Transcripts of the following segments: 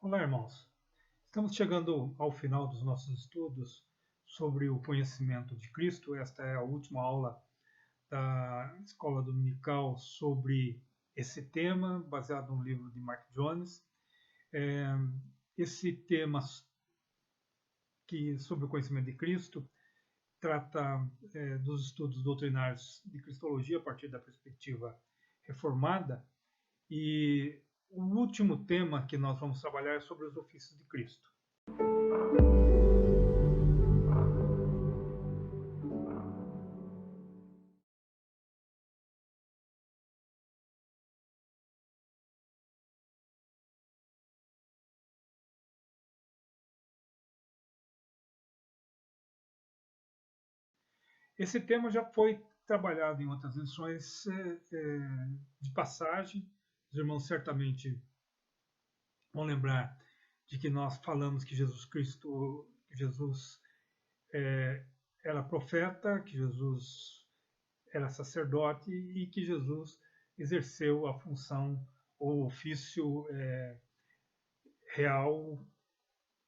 Olá, irmãos. Estamos chegando ao final dos nossos estudos sobre o conhecimento de Cristo. Esta é a última aula da Escola Dominical sobre esse tema, baseado no livro de Mark Jones. Esse tema sobre o conhecimento de Cristo trata dos estudos doutrinários de Cristologia a partir da perspectiva reformada. E o último tema que nós vamos trabalhar é sobre os ofícios de Cristo. Esse tema já foi trabalhado em outras lições de passagem. Os irmãos certamente vão lembrar de que nós falamos que Jesus era profeta, que Jesus era sacerdote e que Jesus exerceu a função ou ofício real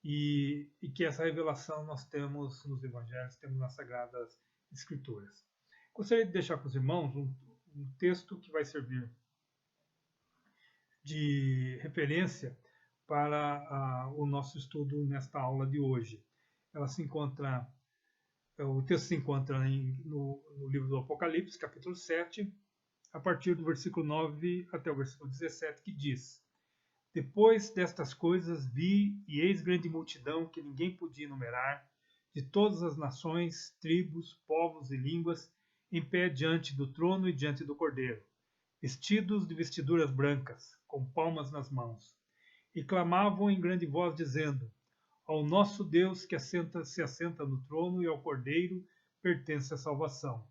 e que essa revelação nós temos nos evangelhos, temos nas Sagradas Escrituras. Gostaria de deixar com os irmãos um texto que vai servir de referência para o nosso estudo nesta aula de hoje. O texto se encontra no livro do Apocalipse, capítulo 7, a partir do versículo 9 até o versículo 17, que diz: Depois destas coisas vi, e eis grande multidão que ninguém podia enumerar, de todas as nações, tribos, povos e línguas, em pé diante do trono e diante do Cordeiro, vestidos de vestiduras brancas, com palmas nas mãos, e clamavam em grande voz, dizendo: Ao nosso Deus que se assenta no trono e ao Cordeiro pertence a salvação.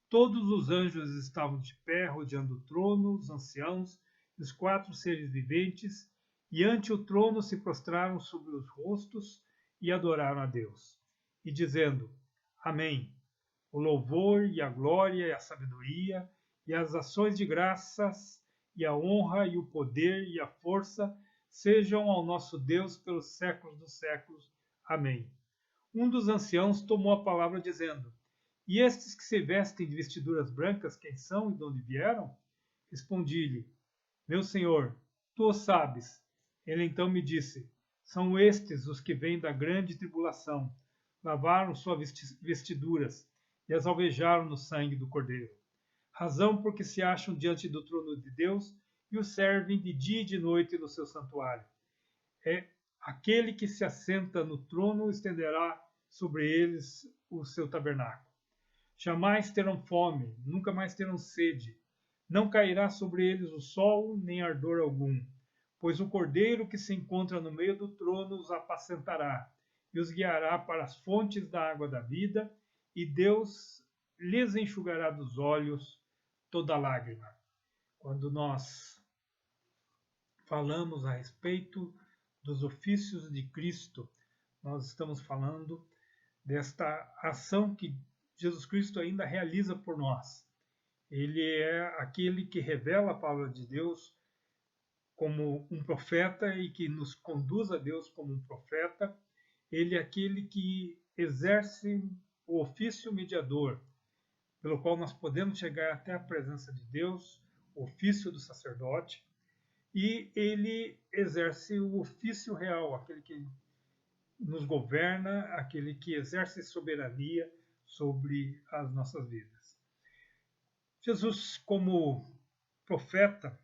Todos os anjos estavam de pé, rodeando o trono, os anciãos e os 4 seres viventes, e ante o trono se prostraram sobre os rostos e adoraram a Deus, e dizendo: Amém. O louvor e a glória e a sabedoria e as ações de graças e a honra e o poder e a força sejam ao nosso Deus pelos séculos dos séculos. Amém. Um dos anciãos tomou a palavra dizendo: E estes que se vestem de vestiduras brancas, quem são e de onde vieram? Respondi-lhe: Meu senhor, tu o sabes. Ele então me disse: São estes os que vêm da grande tribulação. Lavaram suas vestiduras e as alvejaram no sangue do Cordeiro. Razão porque se acham diante do trono de Deus e o servem de dia e de noite no seu santuário. Aquele que se assenta no trono estenderá sobre eles o seu tabernáculo. Jamais terão fome, nunca mais terão sede. Não cairá sobre eles o sol, nem ardor algum, pois o Cordeiro que se encontra no meio do trono os apacentará e os guiará para as fontes da água da vida, e Deus lhes enxugará dos olhos toda lágrima. Quando nós falamos a respeito dos ofícios de Cristo, nós estamos falando desta ação que Jesus Cristo ainda realiza por nós. Ele é aquele que revela a palavra de Deus como um profeta e que nos conduz a Deus como um profeta. Ele é aquele que exerce o ofício mediador, pelo qual nós podemos chegar até a presença de Deus, o ofício do sacerdote, e ele exerce o ofício real, aquele que nos governa, aquele que exerce soberania sobre as nossas vidas. Jesus, como profeta,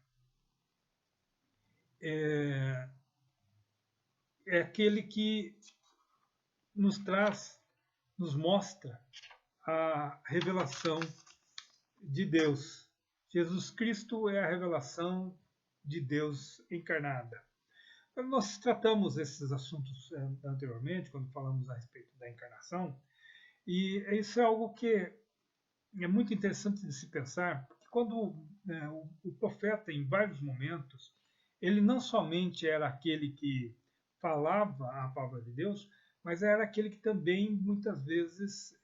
é aquele que nos mostra a revelação de Deus. Jesus Cristo é a revelação de Deus encarnada. Nós tratamos esses assuntos anteriormente, quando falamos a respeito da encarnação, e isso é algo que é muito interessante de se pensar, porque quando o profeta, em vários momentos, ele não somente era aquele que falava a palavra de Deus, mas era aquele que também, muitas vezes,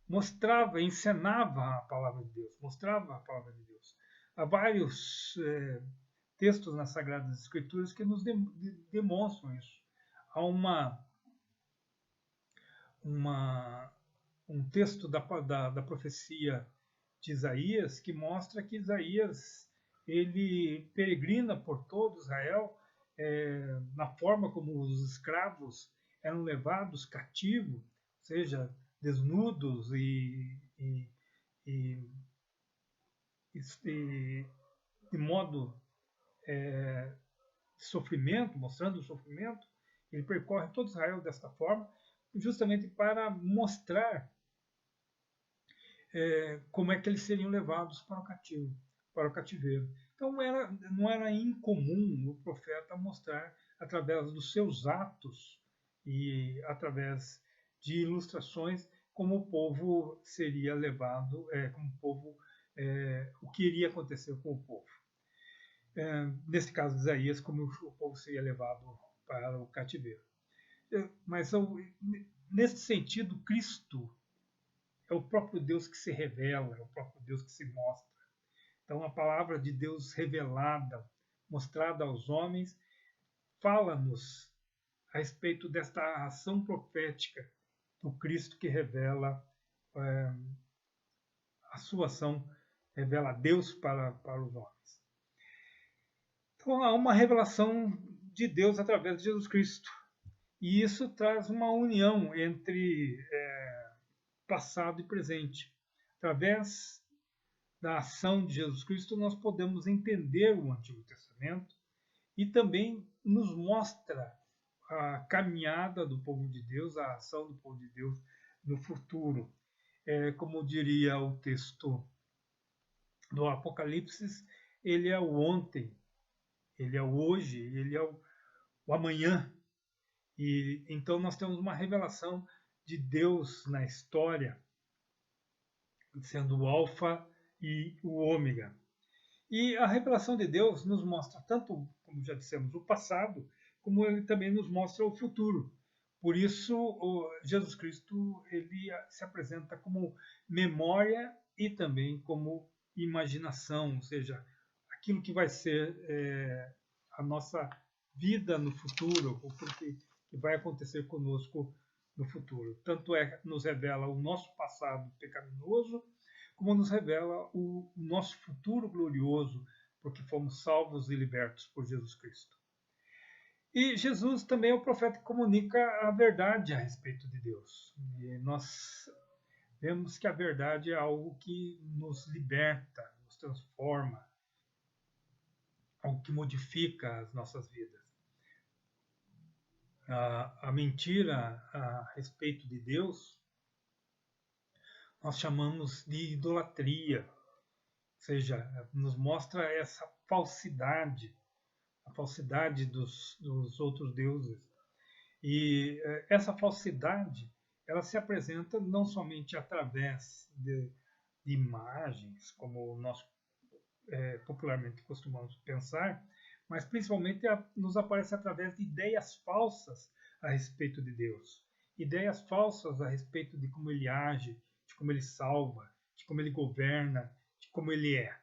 mostrava, encenava a palavra de Deus, mostrava a palavra de Deus. Há vários textos nas Sagradas Escrituras que nos demonstram isso. Há um texto da profecia de Isaías que mostra que Isaías ele peregrina por todo Israel na forma como os escravos eram levados cativos, ou seja, desnudos e de modo de sofrimento, mostrando o sofrimento. Ele percorre todo Israel desta forma, justamente para mostrar como é que eles seriam levados para o cativeiro. Então não era incomum o profeta mostrar através dos seus atos e através de ilustrações como o povo seria levado, o que iria acontecer com o povo. Nesse caso de Isaías, como o povo seria levado para o cativeiro. Mas, nesse sentido, Cristo é o próprio Deus que se revela, é o próprio Deus que se mostra. Então, a palavra de Deus revelada, mostrada aos homens, fala-nos a respeito desta ação profética do Cristo que revela a sua ação, revela Deus para os homens. Então, há uma revelação de Deus através de Jesus Cristo. E isso traz uma união entre passado e presente. Através da ação de Jesus Cristo, nós podemos entender o Antigo Testamento e também nos mostra a caminhada do povo de Deus, a ação do povo de Deus no futuro. Como diria o texto do Apocalipse, ele é o ontem, ele é o hoje, ele é o amanhã. E então nós temos uma revelação de Deus na história, sendo o alfa e o ômega. E a revelação de Deus nos mostra tanto, como já dissemos, o passado, como ele também nos mostra o futuro. Por isso, Jesus Cristo ele se apresenta como memória e também como imaginação, ou seja, aquilo que vai ser a nossa vida no futuro, aquilo que vai acontecer conosco no futuro. Tanto nos revela o nosso passado pecaminoso, como nos revela o nosso futuro glorioso, porque fomos salvos e libertos por Jesus Cristo. E Jesus também é o profeta que comunica a verdade a respeito de Deus. E nós vemos que a verdade é algo que nos liberta, nos transforma, algo que modifica as nossas vidas. A mentira a respeito de Deus nós chamamos de idolatria, ou seja, nos mostra essa falsidade, a falsidade dos outros deuses. E essa falsidade ela se apresenta não somente através de imagens, como nós popularmente costumamos pensar, mas principalmente nos aparece através de ideias falsas a respeito de Deus. Ideias falsas a respeito de como ele age, de como ele salva, de como ele governa, de como ele é.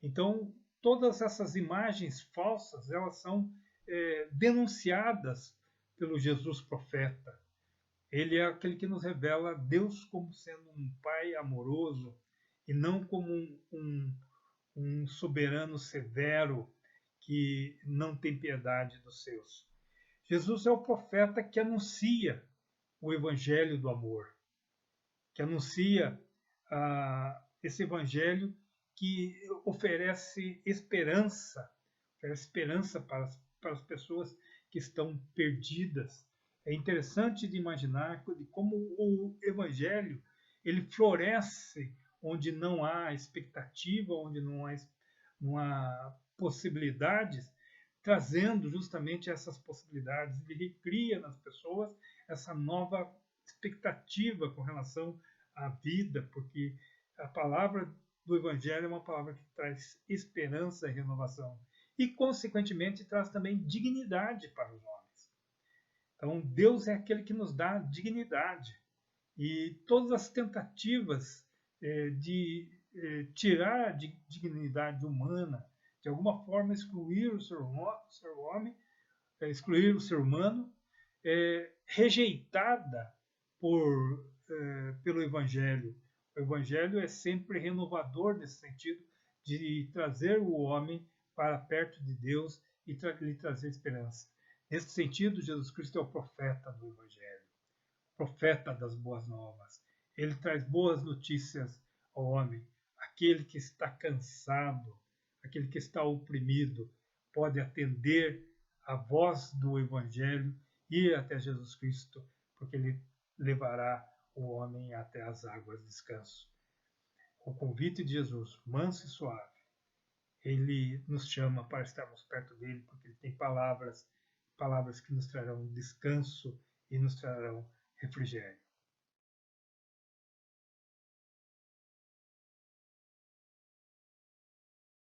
Então, todas essas imagens falsas, elas são denunciadas pelo Jesus profeta. Ele é aquele que nos revela Deus como sendo um pai amoroso e não como um soberano severo que não tem piedade dos seus. Jesus é o profeta que anuncia o evangelho do amor, que anuncia esse evangelho que oferece esperança para as pessoas que estão perdidas. É interessante de imaginar de como o evangelho ele floresce onde não há expectativa, onde não há possibilidades, trazendo justamente essas possibilidades. Ele recria nas pessoas essa nova expectativa com relação à vida, porque a palavra do Evangelho é uma palavra que traz esperança e renovação. E, consequentemente, traz também dignidade para os homens. Então, Deus é aquele que nos dá dignidade. E todas as tentativas de tirar a dignidade humana, de alguma forma excluir o ser homem, excluir o ser humano, rejeitada pelo Evangelho. O Evangelho é sempre renovador nesse sentido de trazer o homem para perto de Deus e lhe trazer esperança. Nesse sentido, Jesus Cristo é o profeta do Evangelho, profeta das boas novas. Ele traz boas notícias ao homem. Aquele que está cansado, aquele que está oprimido, pode atender a voz do Evangelho e ir até Jesus Cristo, porque ele levará o homem até as águas de descanso. O convite de Jesus, manso e suave, ele nos chama para estarmos perto dele, porque ele tem palavras que nos trarão descanso e nos trarão refrigério.